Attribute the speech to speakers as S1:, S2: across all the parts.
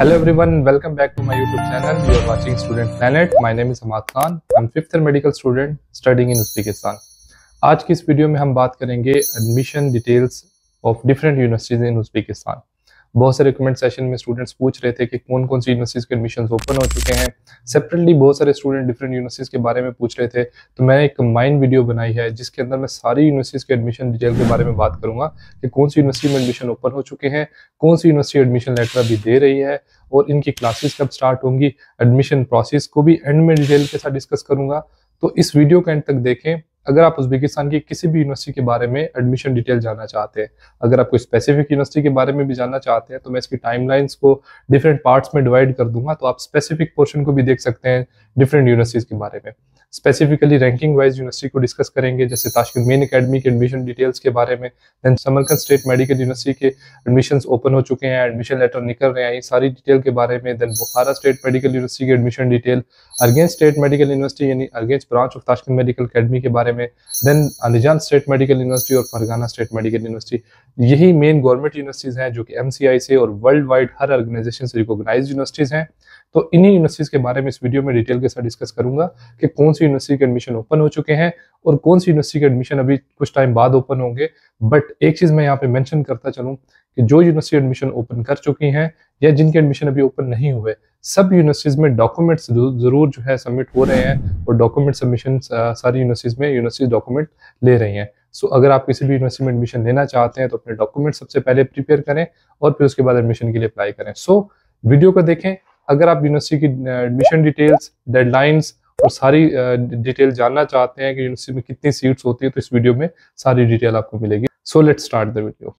S1: Hello everyone, welcome back to my YouTube channel. You are watching Student Planet. My name is Hamad Khan. I'm fifth year medical student studying in Uzbekistan. आज की इस video में हम बात करेंगे admission details of different universities in Uzbekistan. बहुत सारे comment session में स्टूडेंट्स पूछ रहे थे कि कौन कौन सी यूनिवर्सिटीज़ के एडमिशन्स ओपन हो चुके हैं। सेपरेटली बहुत सारे स्टूडेंट डिफरेंट यूनिवर्सिटीज़ के बारे में पूछ रहे थे, तो मैंने एक कंबाइन वीडियो बनाई है जिसके अंदर मैं सारी यूनिवर्सिटीज़ के एडमिशन डिटेल के बारे में बात करूंगा कि कौन सी यूनिवर्सिटी में एडमिशन ओपन हो चुके हैं, कौन सी यूनिवर्सिटी एडमिशन लेटर अभी दे रही है और इनकी क्लासेस कब स्टार्ट होंगी। एडमिशन प्रोसेस को भी एंड में डिटेल के साथ डिस्कस करूंगा, तो इस वीडियो का एंड तक देखें। अगर आप उज़्बेकिस्तान की किसी भी यूनिवर्सिटी के बारे में एडमिशन डिटेल जानना चाहते हैं, अगर आप कोई स्पेसिफिक यूनिवर्सिटी के बारे में भी जानना चाहते हैं, तो मैं इसकी टाइमलाइंस को डिफरेंट पार्ट्स में डिवाइड कर दूंगा, तो आप स्पेसिफिक पोर्शन को भी देख सकते हैं डिफरेंट यूनिवर्सिटीज के बारे में। स्पेसिफिकली रैंकिंग वाइज यूनिवर्सिटी को डिस्कस करेंगे, जैसे ताशकंद मेन अकेडमी के एडमिशन डिटेल्स के बारे में। Then Samarkand state medical university के एडमिशंस ओपन हो चुके हैं, एडमिशन लेटर निकल रहे हैं, ये सारी डिटेल के बारे में। Then Bukhara state medical university के admission detail, Urgench state medical university यानी Urgench branch of Tashkent medical academy के बारे में। Then Andijan state medical university और फरगाना स्टेट मेडिकल यूनिवर्सिटी, यही मेन गवर्नमेंट यूनिवर्सिटीज हैं जो कि MCI से और वर्ल्ड वाइड हर ऑर्गेनाइजेशन से रिकॉग्नाइज्ड यूनिवर्सिटीज हैं। तो इन्हीं यूनिवर्सिटीज के बारे में इस वीडियो में डिटेल के साथ डिस्कस करूंगा कि कौन सी यूनिवर्सिटी के एडमिशन ओपन हो चुके हैं और कौन सी यूनिवर्सिटी के एडमिशन अभी कुछ टाइम बाद ओपन होंगे। बट एक चीज मैं यहाँ पे मेंशन करता चलूं कि जो यूनिवर्सिटी एडमिशन ओपन कर चुकी हैं या जिनके एडमिशन अभी ओपन नहीं हुए, सब यूनिवर्सिटीज में डॉक्यूमेंट्स जरूर जो है सबमिट हो रहे हैं और डॉक्यूमेंट सबमिशन सारी यूनिवर्सिटीज में यूनिवर्सिटी डॉक्यूमेंट ले रही हैं। सो अगर आप किसी भी यूनिवर्सिटी में एडमिशन लेना चाहते हैं तो अपने डॉक्यूमेंट सबसे पहले प्रिपेयर करें और फिर उसके बाद एडमिशन के लिए अप्लाई करें। सो वीडियो को देखें। अगर आप यूनिवर्सिटी की एडमिशन डिटेल्स, डेडलाइंस और सारी डिटेल जानना चाहते हैं कि यूनिवर्सिटी में कितनी सीट्स होती है, तो इस वीडियो में सारी डिटेल आपको मिलेगी। So let's start the video.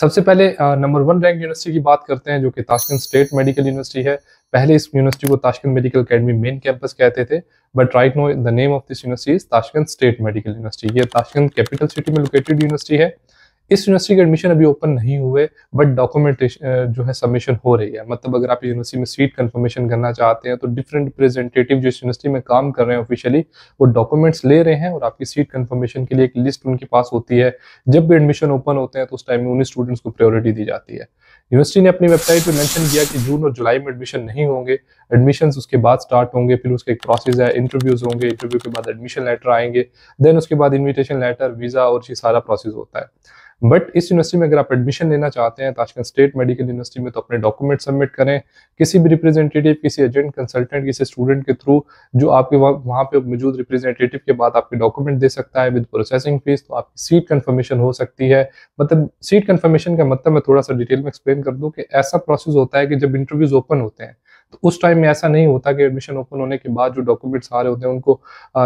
S1: सबसे पहले नंबर 1 रैंक यूनिवर्सिटी की बात करते हैं, जो कि ताशकंद स्टेट मेडिकल यूनिवर्सिटी है। पहले इस यूनिवर्सिटी को Tashkent medical academy main campus कहते थे, but right know the name of this university is Tashkent state medical university. ये ताशकंद कैपिटल सिटी में लोकेटेड यूनिवर्सिटी है। इस यूनिवर्सिटी के एडमिशन अभी ओपन नहीं हुए, बट डॉक्यूमेंटेशन जो है सबमिशन हो रही है। मतलब अगर आप यूनिवर्सिटी में सीट कंफर्मेशन करना चाहते हैं तो डिफरेंट रिप्रेजेंटेटिव जो इस यूनिवर्सिटी में काम कर रहे हैं ऑफिशियली, वो डॉक्यूमेंट्स ले रहे हैं और आपकी सीट कंफर्मेशन के लिए एक लिस्ट उनके पास होती है। जब भी एडमिशन ओपन होते हैं तो उस टाइम में उन्हीं स्टूडेंट्स को प्रायोरिटी दी जाती है। यूनिवर्सिटी ने अपनी वेबसाइट पे मेंशन किया कि जून और जुलाई में एडमिशन नहीं होंगे, एडमिशंस उसके बाद स्टार्ट होंगे। फिर उसका एक प्रोसेस है, इंटरव्यूज होंगे, इंटरव्यू के बाद एडमिशन लेटर आएंगे, देन उसके बाद इन्विटेशन लेटर, वीजा और ये सारा प्रोसेस होता है। बट इस यूनिवर्सिटी में अगर आप एडमिशन लेना चाहते हैं ताशकंद स्टेट मेडिकल यूनिवर्सिटी में, तो अपने डॉक्यूमेंट सबमिट करें। किसी भी रिप्रेजेंटेटिव, किसी एजेंट, कंसल्टेंट, किसी स्टूडेंट के थ्रू जो आपके वहाँ पे मौजूद रिप्रेजेंटेटिव के बाद आपके डॉक्यूमेंट दे सकता है विद प्रोसेसिंग फीस, तो आपकी सीट कंफर्मेशन हो सकती है। मतलब सीट कंफर्मेशन का मतलब मैं थोड़ा सा डिटेल में एक्सप्लेन कर दूं कि ऐसा प्रोसेस होता है कि जब इंटरव्यूज ओपन होते हैं तो उस टाइम में ऐसा नहीं होता कि एडमिशन ओपन होने के बाद जो डॉक्यूमेंट्स आ रहे होते हैं उनको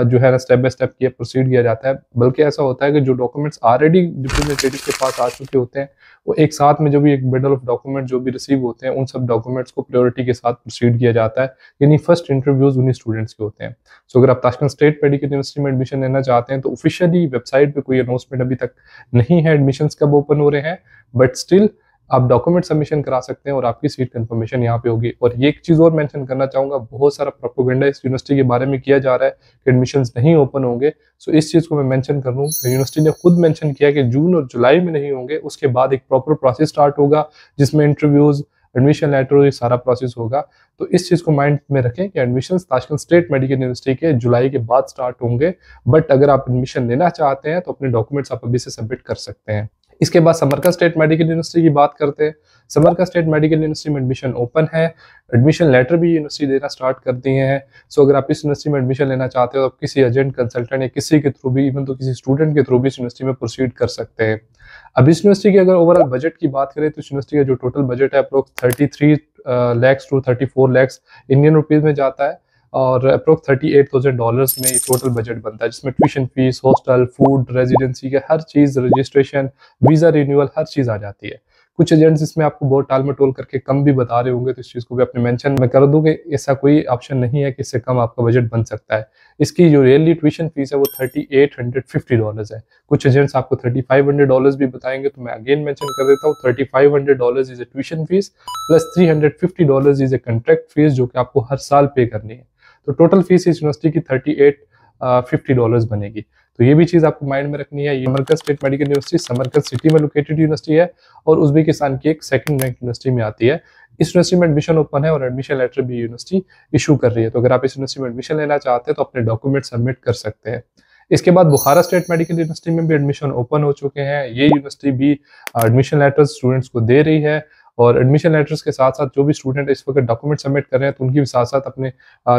S1: जो है ना स्टेप बाय स्टेप किया प्रोसीड किया जाता है, बल्कि ऐसा होता है कि जो डॉक्यूमेंट्स ऑलरेडी रिप्रेजेंटेटिव के पास आ चुके होते हैं वो एक साथ में जो भी एक बंडल ऑफ डॉक्यूमेंट जो भी रिसीव होते हैं उन सब डॉक्यूमेंट्स को प्रायोरिटी के साथ प्रोसीड किया जाता है। यानी फर्स्ट इंटरव्यूज उन्हीं स्टूडेंट्स के होते हैं। सो अगर आप ताशकंद स्टेट मेडिकल यूनिवर्सिटी में एडमिशन लेना चाहते हैं तो ऑफिशियली वेबसाइट पे कोई अनाउंसमेंट अभी तक नहीं है एडमिशंस कब ओपन हो रहे हैं, बट स्टिल आप डॉक्यूमेंट सबमिशन करा सकते हैं और आपकी सीट कंफर्मेशन यहाँ पे होगी। और ये एक चीज और मेंशन करना चाहूंगा, बहुत सारा प्रोपेगेंडा इस यूनिवर्सिटी के बारे में किया जा रहा है कि एडमिशंस नहीं ओपन होंगे। सो इस चीज को मैं मेंशन कर दूं, यूनिवर्सिटी ने खुद मेंशन किया कि जून और जुलाई में नहीं होंगे, उसके बाद एक प्रॉपर प्रोसेस स्टार्ट होगा जिसमें इंटरव्यूज, एडमिशन लेटर, ये सारा प्रोसेस होगा। तो इस चीज को माइंड में रखें कि admission Tashkent state medical university के जुलाई के बाद स्टार्ट होंगे। बट अगर आप एडमिशन लेना चाहते हैं तो अपने डॉक्यूमेंट्स आप अभी से सबमिट कर सकते हैं। इसके बाद समरकंद स्टेट मेडिकल यूनिवर्सिटी की बात करते हैं। समरकंद स्टेट मेडिकल यूनिवर्सिटी में एडमिशन ओपन है, एडमिशन लेटर भी यूनिवर्सिटी देना स्टार्ट कर दिए हैं। सो अगर आप इस यूनिवर्सिटी में एडमिशन लेना चाहते हो तो आप किसी एजेंट, कंसल्टेंट या किसी के थ्रू भी, इवन तो किसी स्टूडेंट के थ्रू भी इस यूनिवर्सिटी में प्रोसीड कर सकते हैं। अब इस यूनिवर्सिटी की अगर ओवरऑल बजट की बात करें तो इस यूनिवर्सिटी का जो टोटल बजट है approx 33 lakhs to 34 lakhs Indian rupees में जाता है और अप्रोक्स $38,000 में टोटल बजट बनता है, जिसमें tuition fees, hostel, food, residency के हर चीज, रजिस्ट्रेशन, वीजा रिन्यूअल, हर चीज आ जाती है। कुछ एजेंट्स इसमें आपको बहुत टाल मटोल करके कम भी बता रहे होंगे, तो इस चीज को भी अपने मेंशन में कर दूं कि ऐसा कोई ऑप्शन नहीं है कि इससे कम आपका बजट बन सकता है। इसकी जो रियली ट्यूशन फीस है वो $3,850 है। कुछ एजेंट्स आपको $3,500 भी बताएंगे, तो मैं अगेन मेंशन कर देता हूँ $3,500 is a tuition fees plus $350 is a contract fees जो कि आपको हर साल पे करनी है। तो टोटल फीस इस यूनिवर्सिटी की $3,850 बनेगी। तो ये भी चीज़ आपको माइंड में रखनी है। ये Samarkand state medical university Samarkand city में लोकेटेड यूनिवर्सिटी है और उज्बेकिस्तान की एक सेकंड रैंक यूनिवर्सिटी में आती है। इस यूनिवर्सिटी में एडमिशन ओपन है और एडमिशन लेटर भी यूनिवर्सिटी इशू कर रही है। तो अगर आप इस यूनिवर्सिटी में एडमिशन लेना चाहते हैं तो अपने डॉक्यूमेंट सबमिट कर सकते हैं। इसके बाद बुखारा स्टेट मेडिकल यूनिवर्सिटी में भी एडमिशन ओपन हो चुके हैं। ये यूनिवर्सिटी भी एडमिशन लेटर्स स्टूडेंट्स को दे रही है और एडमिशन लेटर्स के साथ साथ जो भी स्टूडेंट इस वक्त डॉक्यूमेंट सबमिट कर रहे हैं तो उनकी भी साथ साथ अपने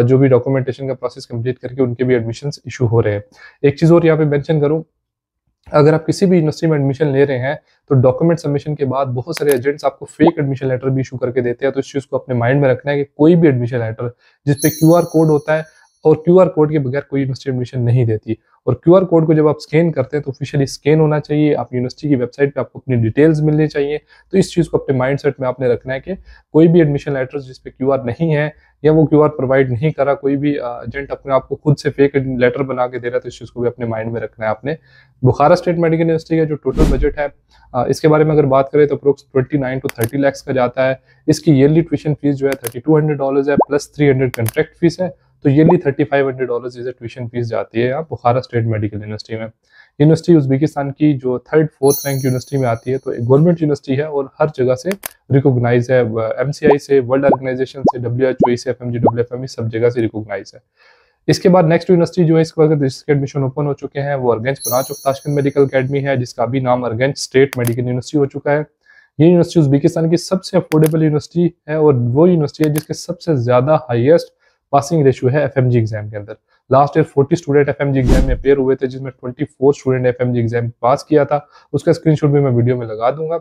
S1: जो भी डॉक्यूमेंटेशन का प्रोसेस कंप्लीट करके उनके भी एडमिशन्स इशू हो रहे हैं। एक चीज़ और यहाँ पे मेंशन करूँ, अगर आप किसी भी यूनिवर्सिटी में एडमिशन ले रहे हैं तो डॉक्यूमेंट सबमिशन के बाद बहुत सारे एजेंट्स आपको फेक एडमिशन लेटर भी इशू करके देते हैं। तो इस चीज़ को अपने माइंड में रखना है कि कोई भी एडमिशन लेटर जिसपे क्यूआर कोड होता है और क्यूआर कोड के बगैर कोई यूनिवर्सिटी एडमिशन नहीं देती। और क्यूआर कोड को जब आप स्कैन करते हैं तो ऑफिशियली स्कैन होना चाहिए, आप यूनिवर्सिटी की वेबसाइट पे आपको अपनी डिटेल्स मिलनी चाहिए। तो इस चीज़ को अपने माइंडसेट में आपने रखना है कि कोई भी एडमिशन लेटर जिस पे क्यूआर नहीं है या वो क्यूआर प्रोवाइड नहीं करा, कोई भी एजेंट अपने आप को खुद से फेक लेटर बना के दे रहा है, तो इस चीज़ को भी अपने माइंड में रखना है आपने। बुखारा स्टेट मेडिकल यूनिवर्सिटी का जो टोटल बजट है इसके बारे में अगर बात करें तो अप्रोक्स 29 to 30 लाख का जाता है। इसकी ईयरली ट्यूशन फीस जो है $3200 है प्लस 300 कंट्रैक्ट फीस है। तो ईयरली $3500 इसे ट्यूशन फीस जाती है यहाँ बुखारा स्टेट मेडिकल यूनिवर्सिटी में। यूनिवर्सिटी उज्बेकिस्तान की जो 3rd 4th रैंक यूनिवर्सिटी में आती है, तो एक गवर्नमेंट यूनिवर्सिटी है और हर जगह से रिकॉग्नाइज है, MCI से, वर्ल्ड ऑर्गेनाइजेशन से, WHO से, FMG WFME सब जगह से रिकॉग्नाइज है। इसके बाद नेक्स्ट यूनिवर्सिटी जो है इसके बाद जिसके एडमिशन ओपन हो चुके हैं वो अर्गेंज पनाह ताशकंद मेडिकल अकेडमी है, जिसका भी नाम अर्गेंज स्टेट मेडिकल यूनिवर्सिटी हो चुका है। ये यूनिवर्सिटी उज्बेकिस्तान की सबसे अफोर्डेबल यूनिवर्सिटी है और वो यूनिवर्सिटी है जिसके सबसे ज्यादा हाईएस्ट पासिंग रेशियो है FMG एग्जाम के अंदर। Last year 40 student FMG exam में अपेयर हुए थे, जिसमें 24 स्टूडेंट FMG एग्जाम पास किया था। उसका स्क्रीनशॉट भी मैं वीडियो में लगा दूंगा।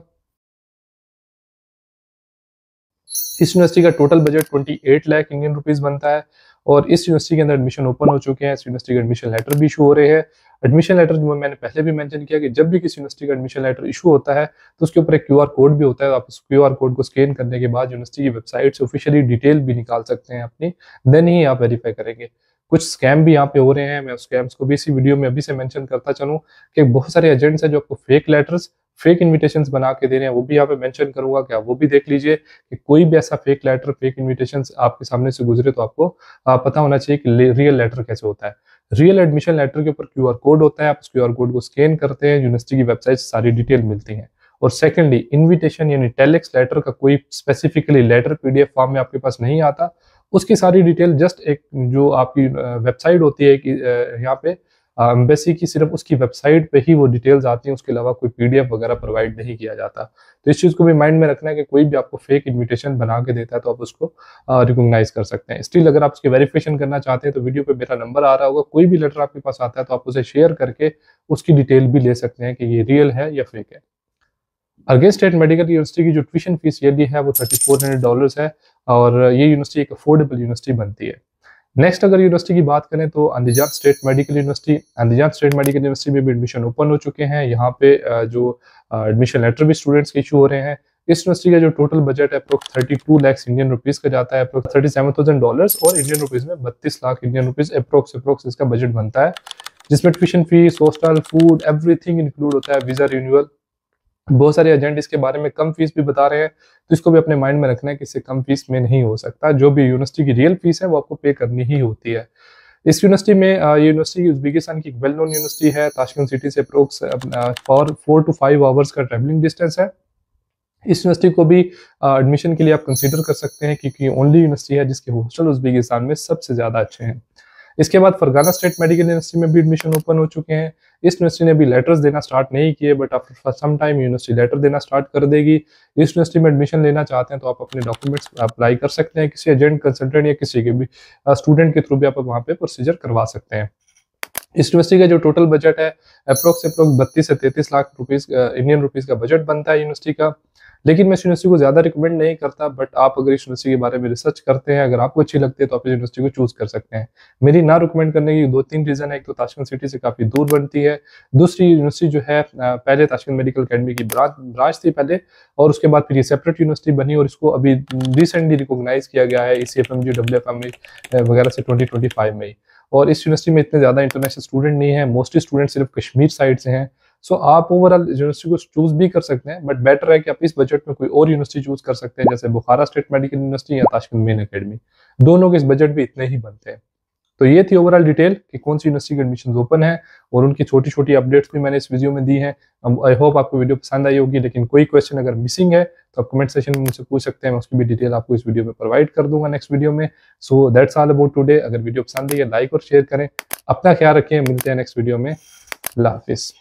S1: इस यूनिवर्सिटी का total budget 28 lakh Indian rupees बनता है और इस यूनिवर्सिटी के अंदर एडमिशन ओपन हो चुके हैं। इस यूनिवर्सिटी के एडमिशन लेटर भी इशू हो रहे हैं। एडमिशन लेटर जो मैंने पहले भी मेंशन किया कि जब भी किसी यूनिवर्सिटी का एडमिशन लेटर इशू होता है तो उसके ऊपर एक क्यूआर कोड भी होता है। आप उस क्यूआर कोड को स्कैन करने के बाद यूनिवर्सिटी की वेबसाइट से ऑफिशियली डिटेल भी निकाल सकते हैं अपनी, देन ही आप वेरीफाई करेंगे। कुछ स्कैम भी यहाँ पे हो रहे हैं, मैं उस स्कैम्स को भी इसी वीडियो में अभी से मेंशन करता चलूँ कि बहुत सारे एजेंट्स हैं जो आपको फेक लेटर्स, फेक इन्विटेशंस बना के दे रहे हैं, वो भी यहाँ पे मेंशन करूंगा कि आप वो भी देख लीजिए कि कोई भी ऐसा फेक लेटर, फेक इन्विटेशंस आपके सामने से गुजरे तो आपको पता होना चाहिए कि रियल लेटर कैसे होता है। रियल एडमिशन लेटर के ऊपर क्यूआर कोड होता है, आप उस क्यूआर कोड को स्कैन करते हैं, यूनिवर्सिटी की वेबसाइट से सारी डिटेल मिलती है। और सेकेंडली, इन्विटेशन यानी टेलेक्स लेटर का कोई स्पेसिफिकली लेटर PDF फॉर्म में आपके पास नहीं आता, उसकी सारी डिटेल जस्ट एक जो आपकी वेबसाइट होती है कि यहाँ पे एम्बेसी की, सिर्फ उसकी वेबसाइट पे ही वो डिटेल्स आती हैं, उसके अलावा कोई PDF वगैरह प्रोवाइड नहीं किया जाता। तो इस चीज़ को भी माइंड में रखना है कि कोई भी आपको फेक इन्विटेशन बना के देता है तो आप उसको रिकॉग्नाइज कर सकते हैं। स्टिल अगर आप उसकी वेरिफिकेशन करना चाहते हैं तो वीडियो पे मेरा नंबर आ रहा होगा, कोई भी लेटर आपके पास आता है तो आप उसे शेयर करके उसकी डिटेल भी ले सकते हैं कि ये रियल है या फेक है। अर्गेंज स्टेट मेडिकल यूनिवर्सिटी की जो ट्यूशन फीस ईयरली है वो $3400 है और ये यूनिवर्सिटी एक अफोर्डेबल यूनिवर्सिटी बनती है। नेक्स्ट अगर यूनिवर्सिटी की बात करें तो अंदीजान state medical university, अंदीजान state medical university में भी एडमिशन ओपन हो चुके हैं। यहाँ पे जो एडमिशन लेटर भी स्टूडेंट्स के इशू हो रहे हैं। इस यूनिवर्सिटी का जो टोटल बजट है अप्रोक्स 32 लाख इंडियन रुपीज का जाता है, अप्रोक्स $37,000 और इंडियन रुपीज में 32 लाख इंडियन रुपीज अप्रोक्स इसका बजट बनता है, जिसमें tuition fees, hostel, food, everything include होता है, वीजा रिन्यूअल। बहुत सारे एजेंट इसके बारे में कम फीस भी बता रहे हैं, तो इसको भी अपने माइंड में रखना है कि इससे कम फीस में नहीं हो सकता। जो भी यूनिवर्सिटी की रियल फीस है वो आपको पे करनी ही होती है। इस यूनिवर्सिटी में यूनिवर्सिटी उज्बेकिस्तान की वेल नोन यूनिवर्सिटी है, ताशकंद सिटी से अप्रोक्स 4 to 5 आवर्स का ट्रैवलिंग डिस्टेंस है। इस यूनिवर्सिटी को भी एडमिशन के लिए आप कंसीडर कर सकते हैं क्योंकि ओनली यूनिवर्सिटी है जिसके हॉस्टल उज्बेकिस्तान में सबसे ज्यादा अच्छे हैं। इसके बाद फरगाना स्टेट मेडिकल यूनिवर्सिटी में भी एडमिशन ओपन हो चुके हैं। इस यूनिवर्सिटी ने भी लेटर्स देना स्टार्ट नहीं किए, but after some time university letter देना स्टार्ट कर देगी। इस यूनिवर्सिटी में एडमिशन लेना चाहते हैं तो आप अपने डॉक्यूमेंट्स अप्लाई कर सकते हैं, किसी एजेंट, कंसल्टेंट या किसी के भी स्टूडेंट के थ्रू भी आप वहाँ पे प्रोसीजर करवा सकते हैं। इस यूनिवर्सिटी का जो टोटल बजट है अप्रोक्स 32 से 33 लाख रुपीज इंडियन रुपीज का बजट बनता है यूनिवर्सिटी का। लेकिन मैं इस यूनिवर्सिटी को ज्यादा रिकमेंड नहीं करता, बट आप अगर इस यूनिवर्सिटी के बारे में रिसर्च करते हैं, अगर आपको अच्छी लगती है तो आप इस यूनिवर्सिटी को चूज कर सकते हैं। मेरी ना रिकमेंड करने की 2-3 रीजन है। एक तो ताशकंद सिटी से काफी दूर बनती है, दूसरी यूनिवर्सिटी जो है पहले ताशकंद मेडिकल अकेडमी की ब्रांच थी पहले, और उसके बाद फिर ये सेपरेट यूनिवर्सिटी बनी और इसको अभी रिसेंटली रिकॉग्नाइज किया गया है ICFMG WFME वगैरह से 2025 में ही। और इस यूनिवर्सिटी में इतने ज्यादा इंटरनेशनल स्टूडेंट नहीं है, मोस्टली स्टूडेंट सिर्फ कश्मीर साइड से हैं। सो आप ओवरऑल यूनिवर्सिटी को चूज भी कर सकते हैं, बट बेटर है कि आप इस बजट में कोई और यूनिवर्सिटी चूज कर सकते हैं, जैसे बुखारा स्टेट मेडिकल यूनिवर्सिटी या ताशकंद मेन अकेडमी। दोनों के इस बजट भी इतने ही बनते हैं। तो ये थी ओवरऑल डिटेल कि कौन सी यूनिवर्सिटी के एडमिशन ओपन है और उनकी छोटी छोटी अपडेट्स भी मैंने इस वीडियो में दी हैं। आई होप आपको वीडियो पसंद आई होगी, लेकिन कोई क्वेश्चन अगर मिसिंग है तो आप कमेंट सेक्शन में मुझसे पूछ सकते हैं, मैं उसकी भी डिटेल आपको इस वीडियो में प्रोवाइड कर दूंगा नेक्स्ट वीडियो में। So that's all about today. अगर वीडियो पसंद आई है लाइक और शेयर करें, अपना ख्याल रखें, मिलते हैं नेक्स्ट वीडियो में। अल्लाह हाफिज़।